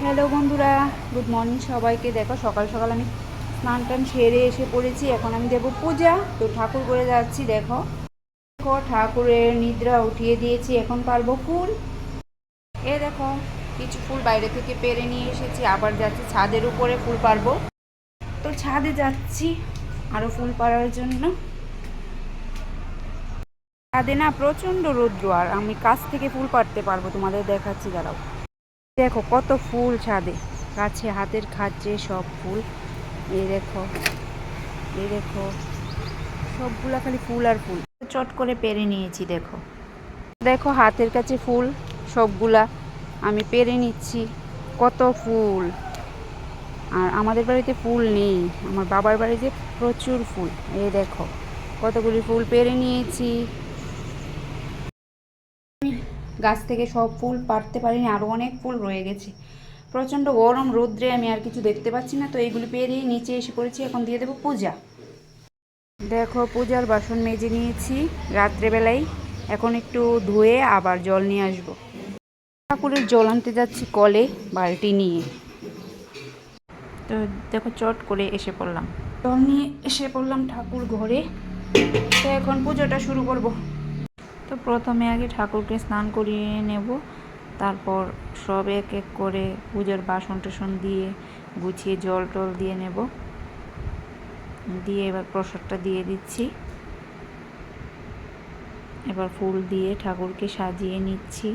Hello বন্ধুরা, good morning সবাইকে। দেখো সকাল সকাল আমি স্নান টান সেরে এসে পড়েছি। এখন আমি দেবো পূজা, তো ঠাকুর করে যাচ্ছি। দেখো দেখো ঠাকুরের নিদ্রা উঠিয়ে দিয়েছি, এখন পারবো ফুল। দেখো কিছু ফুল বাইরে থেকে পেরে নিয়ে এসেছি, আবার যাচ্ছি ছাদের উপরে ফুল পারবো। তো ছাদে যাচ্ছি আরও ফুল পাড়ার জন্য। ছাদে না প্রচণ্ড রৌদ্র, আর আমি কাছ থেকে ফুল পাড়তে পারবো, তোমাদের দেখাচ্ছি, দাঁড়াও। দেখো কত ফুল ছাদে, কাছে হাতের খাচ্ছে সব ফুল। এই দেখো, এই দেখো, সবগুলা খালি ফুল আর ফুল। চট করে পেরে নিয়েছি। দেখো দেখো হাতের কাছে ফুল সবগুলা আমি পেরে নিচ্ছি। কত ফুল! আর আমাদের বাড়িতে ফুল নেই, আমার বাবার বাড়িতে প্রচুর ফুল। এই দেখো কতগুলি ফুল পেরে নিয়েছি। গাছ থেকে সব ফুল পাড়তে পারিনি, আরও অনেক ফুল রয়ে গেছে। প্রচণ্ড গরম, রৌদ্রে আমি আর কিছু দেখতে পাচ্ছি না, তো এইগুলি পেরিয়ে নিচে এসে পড়েছি। এখন দিয়ে দেবো পূজা। দেখো পূজার বাসন মেজে নিয়েছি রাত্রেবেলায়, এখন একটু ধুয়ে আবার জল নিয়ে আসবো। ঠাকুরের জল আনতে যাচ্ছি কলে বালতি নিয়ে। তো দেখো চট করে এসে পড়লাম, জল নিয়ে এসে পড়লাম ঠাকুর ঘরে। তো এখন পুজোটা শুরু করব। তো প্রথমে আগে ঠাকুরকে স্নান করিয়ে নেব, তারপর সব এক এক করে পূজার বাসন টাসন দিয়ে গুছিয়ে জল টল দিয়ে নেব। দিয়ে এবার প্রসাদটা দিয়ে দিচ্ছি। এবার ফুল দিয়ে ঠাকুরকে সাজিয়ে নিচ্ছি।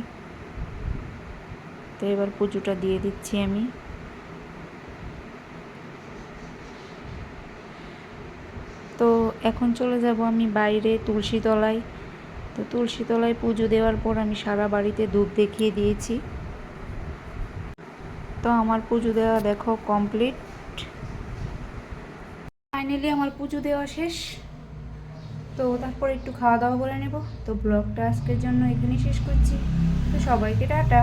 তো এবার পুজোটা দিয়ে দিচ্ছি আমি। তো এখন চলে যাব আমি বাইরে তুলসী তলায়। তো তুলসী তলায় পুজো দেওয়ার পর আমি সারা বাড়িতে ধূপ দেখিয়ে দিয়েছি। তো আমার পুজো দেওয়া দেখো কমপ্লিট। ফাইনালি আমার পুজো দেওয়া শেষ। তো তারপর একটু খাওয়া দাওয়া করে নেব। তো ব্লগটা আজকের জন্য এখানেই শেষ করছি। তো সবাইকে টাটা।